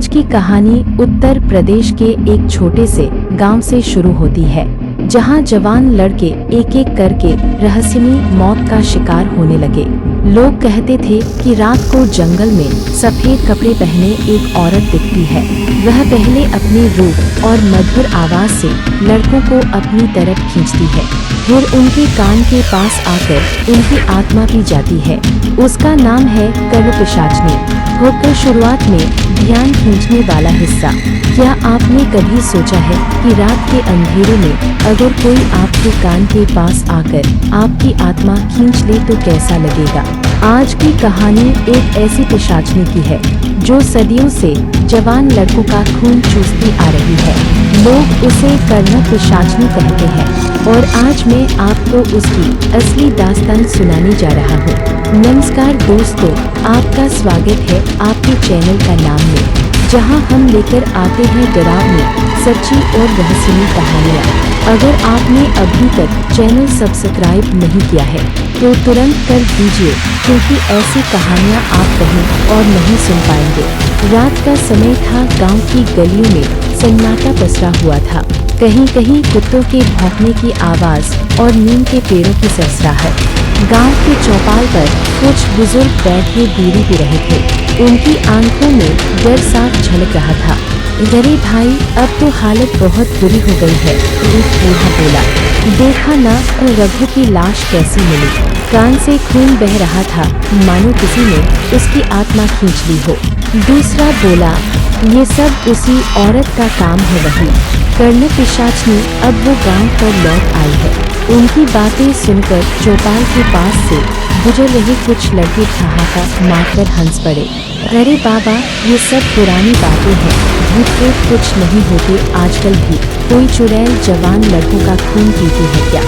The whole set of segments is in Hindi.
आज की कहानी उत्तर प्रदेश के एक छोटे से गांव से शुरू होती है, जहां जवान लड़के एक एक करके रहस्यमयी मौत का शिकार होने लगे। लोग कहते थे कि रात को जंगल में सफेद कपड़े पहने एक औरत दिखती है। वह पहले अपने रूप और मधुर आवाज से लड़कों को अपनी तरफ खींचती है, फिर उनके कान के पास आकर उनकी आत्मा पी जाती है। उसका नाम है कर्णपिशाचनी। होकर शुरुआत में ध्यान खींचने वाला हिस्सा। क्या आपने कभी सोचा है कि रात के अंधेरे में अगर कोई आपके कान के पास आकर आपकी आत्मा खींच ले तो कैसा लगेगा? आज की कहानी एक ऐसी पिशाचनी की है जो सदियों से जवान लड़कों का खून चूसती आ रही है। लोग उसे कर्णपिशाचनी कहते हैं और आज मैं आपको उसकी असली दास्तान सुनाने जा रहा हूँ। नमस्कार दोस्तों, आपका स्वागत है आपके चैनल का नाम में, जहां हम लेकर आते हैं डरावनी, सच्ची और रहस्यमयी कहानियां। अगर आपने अभी तक चैनल सब्सक्राइब नहीं किया है तो तुरंत कर दीजिए, क्योंकि ऐसी कहानियां आप कहीं और नहीं सुन पाएंगे। रात का समय था। गांव की गलियों में सन्नाटा पसरा हुआ था। कहीं कहीं कुत्तों के भौंकने की आवाज और नीम के पेड़ों की सरसराहट। गांव के चौपाल पर कुछ बुजुर्ग बैठे बीड़ी पी रहे थे। उनकी आंखों में डर साफ झलक रहा था। अरे भाई, अब तो हालत बहुत बुरी हो गई है, एक बूढ़ा बोला। देखा ना रघु की लाश कैसी मिली, कान से खून बह रहा था, मानो किसी ने उसकी आत्मा खींच ली हो। दूसरा बोला, ये सब उसी औरत का काम है। वही कर्णपिशाचनी अब वो गांव पर लौट आई है। उनकी बातें सुनकर चौपाल के पास से गुजर रहे कुछ लड़के ठहाका मारकर हंस पड़े। अरे बाबा, ये सब पुरानी बातें हैं, भूत प्रेत कुछ नहीं होते आजकल भी। कोई चुड़ैल जवान लड़कों का खून पीती है क्या?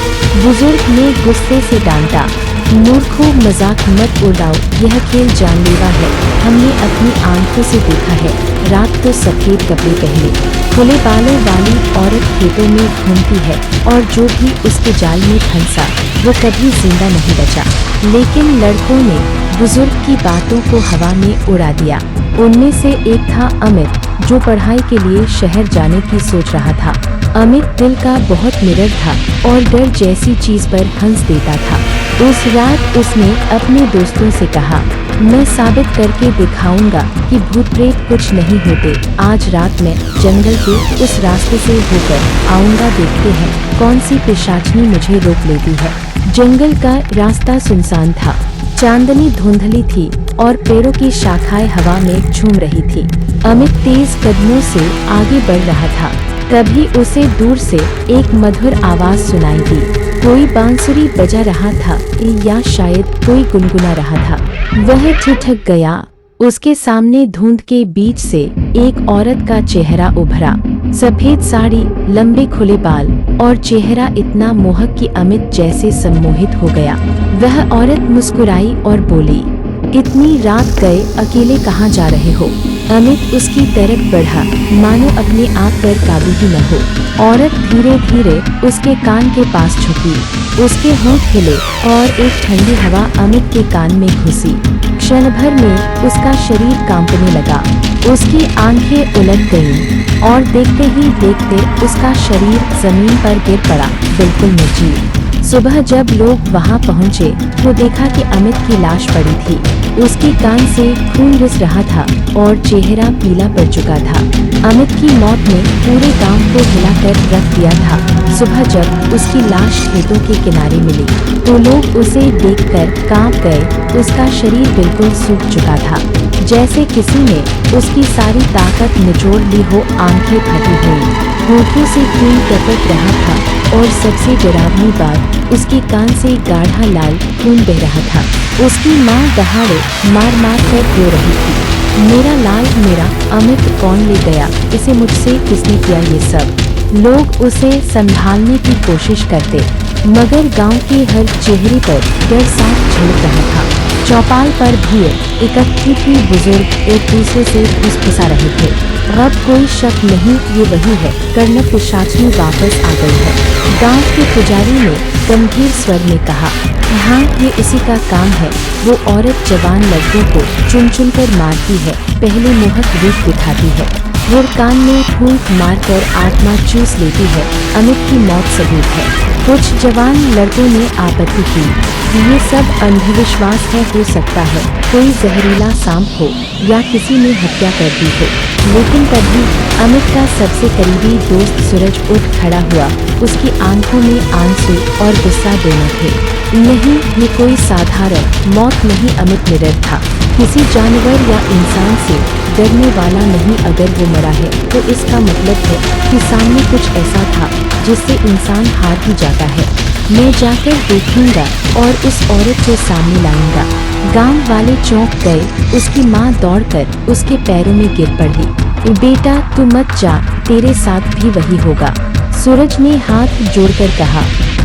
बुजुर्ग ने गुस्से से डांटा। मूर्खों, मजाक मत उड़ाओ, यह खेल जानलेवा है। हमने अपनी आंखों से देखा है। रात को सफेद कपड़े पहने खुले बालों वाली औरत खेतों में घूमती है, और जो भी उसके जाल में फंसा वो कभी जिंदा नहीं बचा। लेकिन लड़कों ने बुजुर्ग की बातों को हवा में उड़ा दिया। उनमें से एक था अमित, जो पढ़ाई के लिए शहर जाने की सोच रहा था। अमित दिल का बहुत निडर था और डर जैसी चीज पर हंस देता था। उस रात उसने अपने दोस्तों से कहा, मैं साबित करके दिखाऊंगा कि भूत प्रेत कुछ नहीं होते। आज रात में जंगल के उस रास्ते से होकर आऊंगा, देखते हैं कौन सी पिशाचनी मुझे रोक लेती है। जंगल का रास्ता सुनसान था, चांदनी धुंधली थी और पेड़ों की शाखाएं हवा में झूम रही थी। अमित तेज कदमों से आगे बढ़ रहा था। तभी उसे दूर से एक मधुर आवाज सुनाई दी। कोई बांसुरी बजा रहा था या शायद कोई गुनगुना रहा था। वह ठिठक गया। उसके सामने धुंध के बीच से एक औरत का चेहरा उभरा। सफेद साड़ी, लंबे खुले बाल और चेहरा इतना मोहक कि अमित जैसे सम्मोहित हो गया। वह औरत मुस्कुराई और बोली, इतनी रात गए अकेले कहाँ जा रहे हो? अमित उसकी तरफ बढ़ा, मानो अपने आप पर काबू ही न हो। औरत धीरे धीरे उसके कान के पास झुकी। उसके होंठ हिले और एक ठंडी हवा अमित के कान में घुसी। क्षण भर में उसका शरीर कांपने लगा। उसकी आंखें उलट गईं और देखते ही देखते उसका शरीर जमीन पर गिर पड़ा, बिल्कुल निर्जीव। सुबह जब लोग वहां पहुंचे तो देखा कि अमित की लाश पड़ी थी। उसके कान से खून रिस रहा था और चेहरा पीला पड़ चुका था। अमित की मौत ने पूरे गांव को हिलाकर रख दिया था। सुबह जब उसकी लाश खेतों के किनारे मिली तो लोग उसे देखकर कांप गए। उसका शरीर बिल्कुल सूख चुका था, जैसे किसी ने उसकी सारी ताकत निचोड़ ली हो। आंखें फटी हुई, होठों से खून टपक रहा था और सबसे डरावनी बात, उसके कान से गाढ़ा लाल खून बह रहा था। उसकी माँ दहाड़े मार मार कर रो रही थी, मेरा लाल मेरा, अमित कौन ले गया? इसे मुझसे किसने किया ये सब? लोग उसे संभालने की कोशिश करते, मगर गांव के हर चेहरे पर डर साफ झलक रहा था। चौपाल पर भीड़ इकट्ठी थी। बुजुर्ग एक दूसरे से फुसफुसा रहे थे। अब कोई शक नहीं, ये वही है, कर्ण पिशाचनी वापस आ गई है। गांव के पुजारी ने गंभीर स्वर में कहा, हाँ, ये इसी का काम है। वो औरत जवान लड़कों को चुन चुन कर मारती है, पहले मोहक रूप दिखाती है, फिर कान में फूंक मारकर आत्मा चूस लेती है। अमित की मौत सबूत है। कुछ जवान लड़कों ने आपत्ति की, ये सब अंधविश्वास है, हो सकता है कोई जहरीला सांप हो या किसी ने हत्या कर दी हो। लेकिन तभी अमित का सबसे करीबी दोस्त सूरज उठ खड़ा हुआ। उसकी आंखों में आंसू और गुस्सा दोनों थे। नहीं, ये कोई साधारण मौत नहीं, अमित निडर था। किसी जानवर या इंसान से डरने वाला नहीं। अगर वो मरा है तो इसका मतलब है कि सामने कुछ ऐसा था जिससे इंसान हार ही जाता है। मैं जाकर देखूंगा और उस औरत को सामने लाऊंगा। गांव वाले चौंक गए। उसकी माँ दौड़कर उसके पैरों में गिर पड़ी। बेटा, तू मत जा, तेरे साथ भी वही होगा। सूरज ने हाथ जोड़कर कहा,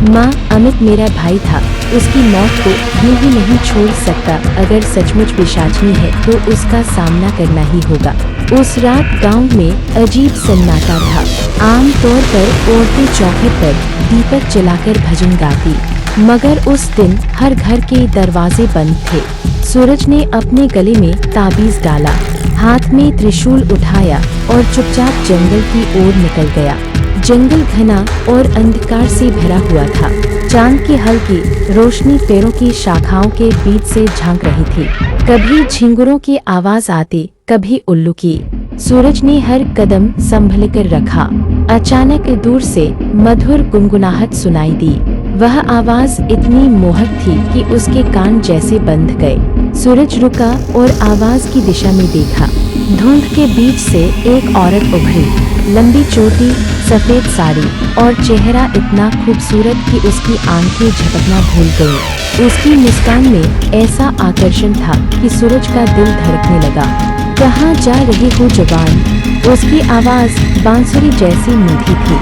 माँ, अमित मेरा भाई था, उसकी मौत को यूं ही नहीं छोड़ सकता। अगर सचमुच पिशाचनी है तो उसका सामना करना ही होगा। उस रात गांव में अजीब सन्नाटा था। आमतौर पर औरतें चौखट पर दीपक जलाकर भजन गाती, मगर उस दिन हर घर के दरवाजे बंद थे। सूरज ने अपने गले में ताबीज डाला, हाथ में त्रिशूल उठाया और चुपचाप जंगल की ओर निकल गया। जंगल घना और अंधकार से भरा हुआ था। चांद की हल्की रोशनी पेड़ों की शाखाओं के बीच से झांक रही थी। कभी झिंगुरों की आवाज आती, कभी उल्लू की। सूरज ने हर कदम संभल कर रखा। अचानक दूर से मधुर गुनगुनाहट सुनाई दी। वह आवाज इतनी मोहक थी कि उसके कान जैसे बंध गए। सूरज रुका और आवाज की दिशा में देखा। धुंध के बीच से एक औरत उभरी, लंबी चोटी, सफेद साड़ी और चेहरा इतना खूबसूरत कि उसकी आंखें झपकना भूल गईं। उसकी मुस्कान में ऐसा आकर्षण था कि सूरज का दिल धड़कने लगा। कहाँ जा रही हो जवान? उसकी आवाज बांसुरी जैसी मीठी थी।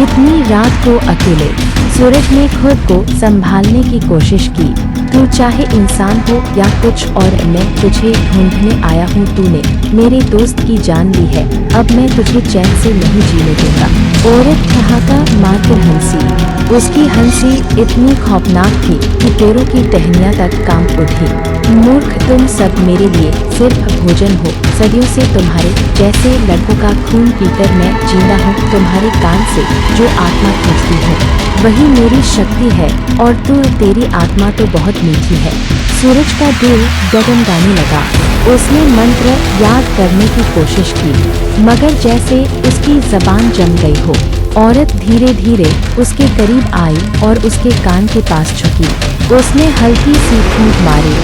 इतनी रात को अकेले। सूरज ने खुद को संभालने की कोशिश की। तू चाहे इंसान हो या कुछ और, मैं तुझे ढूंढने आया हूँ। तूने मेरे दोस्त की जान ली है, अब मैं तुझे चैन से नहीं जीने दूंगा। औरत ठहाका मारकर हंसी। उसकी हंसी इतनी खौफनाक थी कि पैरों की टहनियाँ तक कांप उठी। मूर्ख, तुम सब मेरे लिए सिर्फ भोजन हो। सदियों से तुम्हारे जैसे लड़कों का खून पीकर मैं जिंदा हूँ। तुम्हारे कान से जो आत्मा खींचती है वही मेरी शक्ति है, और तेरी आत्मा तो बहुत मीठी है। सूरज का दिल गगनगाने लगा। उसने मंत्र याद करने की कोशिश की, मगर जैसे उसकी जबान जम गई हो। औरत धीरे धीरे उसके करीब आई और उसके कान के पास झुकी। उसने हल्की सी फूंक मारी।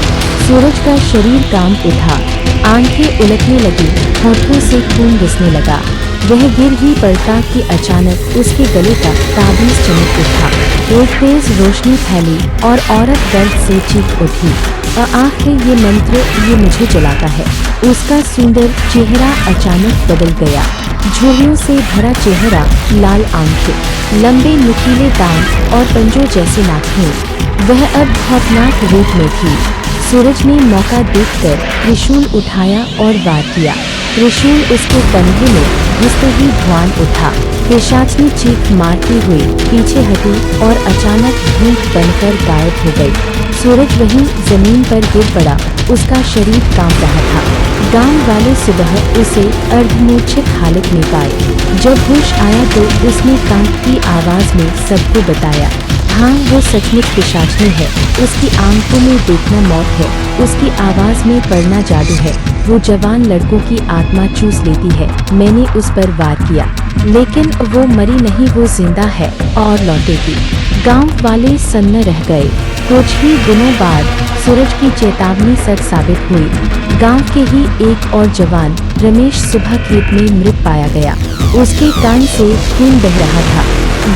सूरज का शरीर कांप उठा, आंखें उलटने लगी, होठों से खून रिसने लगा। वह गिर ही पड़ता कि अचानक उसके गले का ताबीज चमक उठा। एक तेज रोशनी फैली और औरत दर्द से चीख उठी। आह, ये मंत्र, ये मुझे जलाता है। उसका सुंदर चेहरा अचानक बदल गया। झुर्रियों से भरा चेहरा, लाल आंखें, लंबे नुकीले दांत और पंजों जैसे नाखून। वह अब खौफनाक रूप में थी। सूरज ने मौका देखकर त्रिशूल उठाया और वार किया। त्रिशूल उसके कंधे में घुसते ही धुआं उठा। पिशाचनी चीख मारती हुई पीछे हटी और अचानक भूत बनकर गायब हो गई। सूरज वहीं जमीन पर गिर पड़ा, उसका शरीर कांप रहा था। गांव वाले सुबह उसे अर्धमूर्छित हालत में पाए। जब होश आया तो उसने कांपती आवाज में सबको बताया, हाँ, वो सचमुच पिशाचनी है। उसकी आंखों में देखना मौत है, उसकी आवाज में पढ़ना जादू है। वो जवान लड़कों की आत्मा चूस लेती है। मैंने उस पर वार किया, लेकिन वो मरी नहीं, वो जिंदा है और लौटेगी। गांव वाले सन्न रह गए। कुछ ही दिनों बाद सूरज की चेतावनी सच साबित हुई। गांव के ही एक और जवान रमेश सुबह खेत में मृत पाया गया। उसके कान से खून बह रहा था।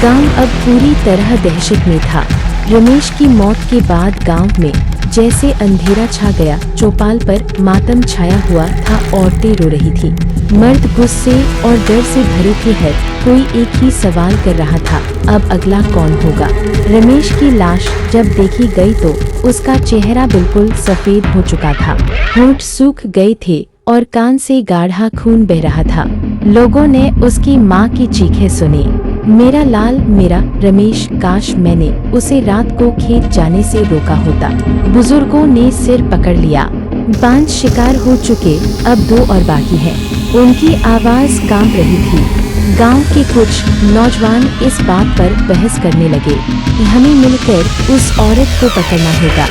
गांव अब पूरी तरह दहशत में था। रमेश की मौत के बाद गांव में जैसे अंधेरा छा गया। चौपाल पर मातम छाया हुआ था, औरतें रो रही थी। मर्द गुस्से और डर से भरे थे। हर कोई एक ही सवाल कर रहा था, अब अगला कौन होगा। रमेश की लाश जब देखी गई तो उसका चेहरा बिल्कुल सफेद हो चुका था, होंठ सूख गए थे और कान से गाढ़ा खून बह रहा था। लोगों ने उसकी माँ की चीखें सुनी, मेरा लाल, मेरा रमेश, काश मैंने उसे रात को खेत जाने से रोका होता। बुजुर्गों ने सिर पकड़ लिया, 5 शिकार हो चुके, अब 2 और बाकी हैं। उनकी आवाज कांप रही थी। गांव के कुछ नौजवान इस बात पर बहस करने लगे, हमें मिलकर उस औरत को पकड़ना होगा।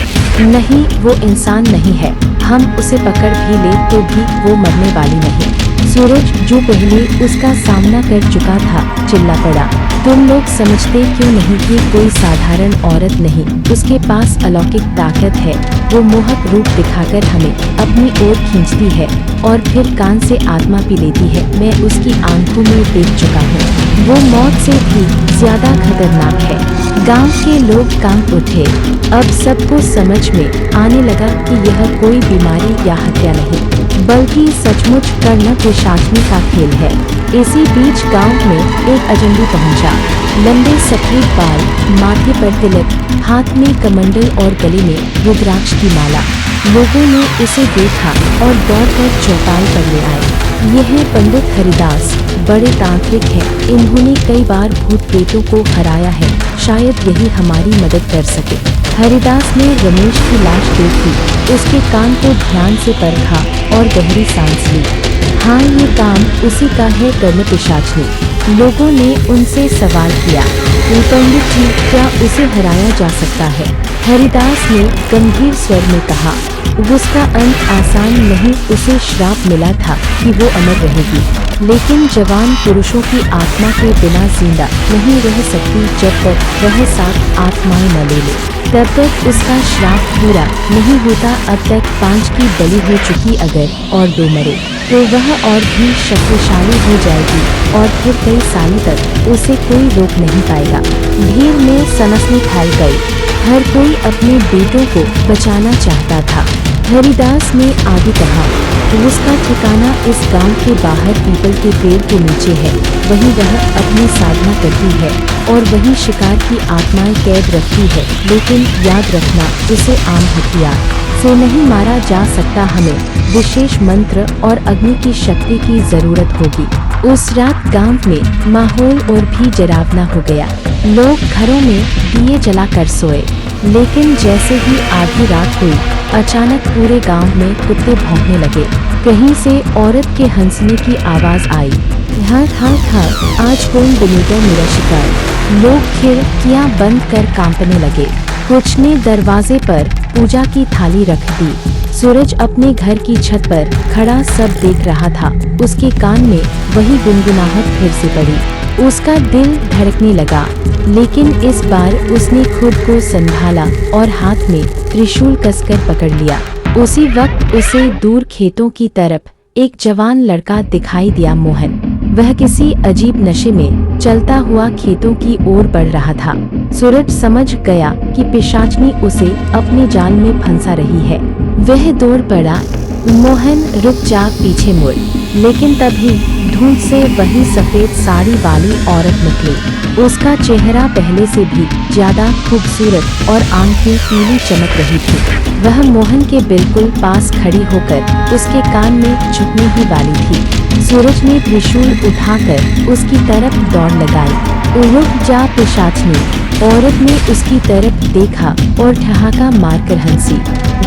नहीं, वो इंसान नहीं है, हम उसे पकड़ भी ले तो भी वो मरने वाली नहीं। सूरज, जो पहले उसका सामना कर चुका था, चिल्ला पड़ा, तुम लोग समझते क्यों नहीं कि कोई साधारण औरत नहीं, उसके पास अलौकिक ताकत है। वो मोहक रूप दिखाकर हमें अपनी ओर खींचती है और फिर कान से आत्मा पी लेती है। मैं उसकी आंखों में देख चुका हूँ, वो मौत से भी ज्यादा खतरनाक है। गांव के लोग कांप उठे। अब सबको समझ में आने लगा कि यह कोई बीमारी या हत्या नहीं, बल्कि सचमुच कर्ण पिशाचनी का खेल है। इसी बीच गांव में एक अजंबी पहुंचा, लंबे सफेद बाल, माथे पर तिलक, हाथ में कमंडल और गले में रुद्राक्ष की माला। लोगों ने उसे देखा और दौड़कर चौपाल पर ले आए। यह है पंडित हरिदास, बड़े तांत्रिक हैं, इन्होंने कई बार भूत प्रेतों को हराया है, शायद यही हमारी मदद कर सके। हरिदास ने रमेश की लाश देखी, उसके कान को ध्यान से परखा और गहरी सांस ली। हाँ, ये काम उसी का है, कर्ण पिशाचनी। लोगों ने उनसे सवाल किया, पंडित जी, क्या उसे हराया जा सकता है? हरिदास ने गंभीर स्वर में कहा, उसका अंत आसान नहीं, उसे श्राप मिला था कि वो अमर रहेगी, लेकिन जवान पुरुषों की आत्मा के बिना जिंदा नहीं रह सकती। जब तक वह 7 आत्माएं न ले ले, तब तक उसका श्राप पूरा नहीं होता। अब तक 5 की बलि हो चुकी, अगर और 2 मरे तो वह और भी शक्तिशाली हो जाएगी और फिर कई सालों तक उसे कोई रोक नहीं पाएगा। भीड़ में सनसनी फैल गई, हर कोई अपने बेटों को बचाना चाहता था। हरिदास ने आगे कहा, उसका ठिकाना इस गांव के बाहर पीपल के पेड़ के नीचे है, वहीं वह अपनी साधना करती है और वहीं शिकार की आत्माएं कैद रखती है। लेकिन याद रखना, उसे आम हथियार से नहीं मारा जा सकता, हमें विशेष मंत्र और अग्नि की शक्ति की जरूरत होगी। उस रात गांव में माहौल और भी डरावना हो गया। लोग घरों में दिए जलाकर सोए, लेकिन जैसे ही आधी रात हुई, अचानक पूरे गांव में कुत्ते भौंकने लगे। कहीं से औरत के हंसने की आवाज आई, हाँ हाँ हाँ, आज कौन बनेगा मेरा शिकार। लोग खिड़कियां बंद कर कांपने लगे। कुछ ने दरवाजे पर पूजा की थाली रख दी। सूरज अपने घर की छत पर खड़ा सब देख रहा था। उसके कान में वही गुनगुनाहट फिर से पड़ी। उसका दिल धड़कने लगा, लेकिन इस बार उसने खुद को संभाला और हाथ में त्रिशूल कसकर पकड़ लिया। उसी वक्त उसे दूर खेतों की तरफ एक जवान लड़का दिखाई दिया, मोहन। वह किसी अजीब नशे में चलता हुआ खेतों की ओर बढ़ रहा था। सूरज समझ गया कि पिशाचनी उसे अपने जाल में फंसा रही है। वह दौड़ पड़ा, मोहन रुक जा, पीछे मुड़। लेकिन तभी धुंध से वही सफेद साड़ी वाली औरत निकली। उसका चेहरा पहले से भी ज्यादा खूबसूरत और आंखें पीली चमक रही थी। वह मोहन के बिल्कुल पास खड़ी होकर उसके कान में चुभने ही वाली थी। सूरज ने त्रिशूल उठाकर उसकी तरफ दौड़ लगाई। रुक जा पिशाचनी, औरत ने उसकी तरफ देखा और ठहाका मारकर हंसी।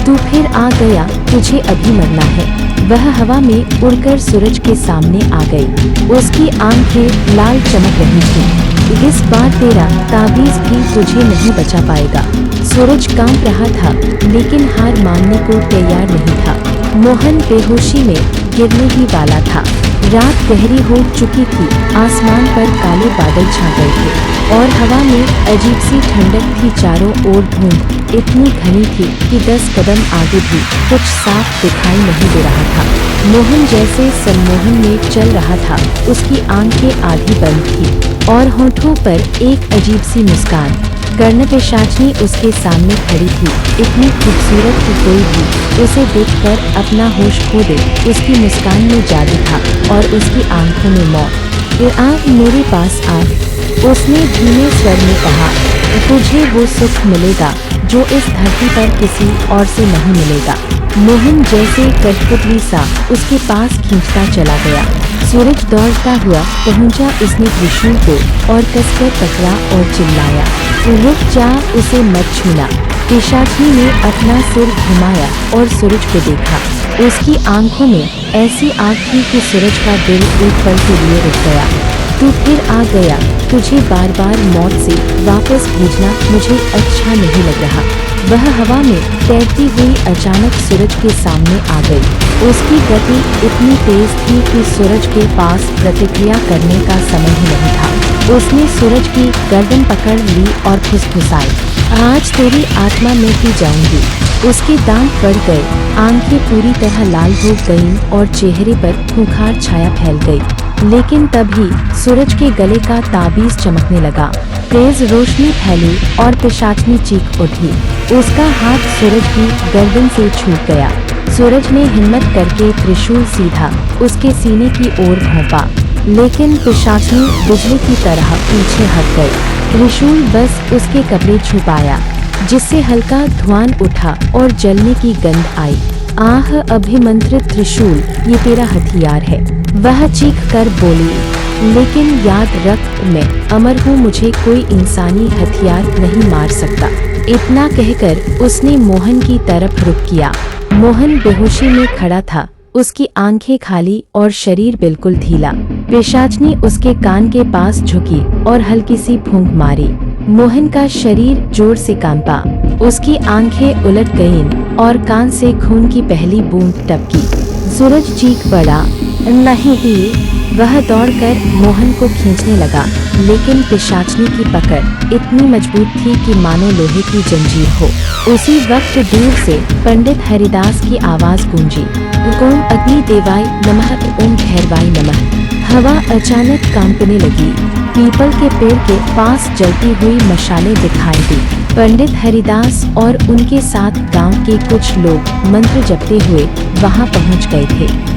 तू फिर आ गया, तुझे अभी मरना है। वह हवा में उड़कर सूरज के सामने आ गई। उसकी आंखें लाल चमक रही थी। इस बार तेरा ताबीज भी तुझे नहीं बचा पाएगा। सूरज कांप रहा था, लेकिन हार मानने को तैयार नहीं था। मोहन बेहोशी में गिरने ही वाला था। रात गहरी हो चुकी थी, आसमान पर काले बादल छा गए थे और हवा में अजीब सी ठंडक थी। चारों ओर धुंध इतनी घनी थी कि 10 कदम आगे भी कुछ साफ दिखाई नहीं दे रहा था। मोहन जैसे सम्मोहन में चल रहा था, उसकी आंखें आधी बंद थी और होठों पर एक अजीब सी मुस्कान। कर्ण पिशाचनी उसके सामने खड़ी थी, इतनी खूबसूरत कि कोई भी उसे देखकर अपना होश खो दे। उसकी मुस्कान में जादू था और उसकी आंखों में मौत। आ मेरे पास आ, उसने धीमे स्वर में कहा, तुझे वो सुख मिलेगा जो इस धरती पर किसी और से नहीं मिलेगा। मोहन जैसे कठपुतली सा उसके पास खींचता चला गया। सूरज दौड़ता हुआ पहुंचा, उसने त्रिशूल को और कसकर पकड़ा और चिल्लाया, रुक जा, उसे मत छूना। पिशाचनी ने अपना सिर घुमाया और सूरज को देखा। उसकी आंखों में ऐसी आग थी कि सूरज का दिल एक पल के लिए रुक गया। तू फिर आ गया, तुझे बार बार मौत से वापस भेजना मुझे अच्छा नहीं लग रहा। वह हवा में तैरती हुई अचानक सूरज के सामने आ गई। उसकी गति इतनी तेज थी कि सूरज के पास प्रतिक्रिया करने का समय ही नहीं था। उसने सूरज की गर्दन पकड़ ली और फुसफुसाई, आज तेरी आत्मा में पी जाऊंगी। उसके दांत पड़ गए, आंखें पूरी तरह लाल हो गईं और चेहरे पर खूंखार छाया फैल गई। लेकिन तभी सूरज के गले का ताबीज चमकने लगा, तेज रोशनी फैली और पिशाचनी चीख उठी। उसका हाथ सूरज की गर्दन से छूट गया। सूरज ने हिम्मत करके त्रिशूल सीधा उसके सीने की ओर घोंपा, लेकिन पिशाचनी बिजली की तरह पीछे हट गई। त्रिशूल बस उसके कपड़े छुपाया, जिससे हल्का धुआं उठा और जलने की गंध आई। आह, अभिमंत्रित त्रिशूल, ये तेरा हथियार है, वह चीख कर बोली। लेकिन याद रख, मैं अमर हूँ, मुझे कोई इंसानी हथियार नहीं मार सकता। इतना कहकर उसने मोहन की तरफ रुख किया। मोहन बेहोशी में खड़ा था, उसकी आंखें खाली और शरीर बिल्कुल ढीला। पिशाचनी उसके कान के पास झुकी और हल्की सी फूंक मारी। मोहन का शरीर जोर से कांपा, उसकी आंखें उलट गईं और कान से खून की पहली बूंद टपकी। सूरज चीख पड़ा, नहीं। वह दौड़कर मोहन को खींचने लगा, लेकिन पिशाचनी की पकड़ इतनी मजबूत थी कि मानो लोहे की जंजीर हो। उसी वक्त दूर से पंडित हरिदास की आवाज गूंजी, ओम अग्नि देवाय नमः, ओम भैरवाय नमः। हवा अचानक कांपने लगी। पीपल के पेड़ के पास जलती हुई मशालें दिखाई दी। पंडित हरिदास और उनके साथ गांव के कुछ लोग मंत्र जपते हुए वहां पहुंच गए थे।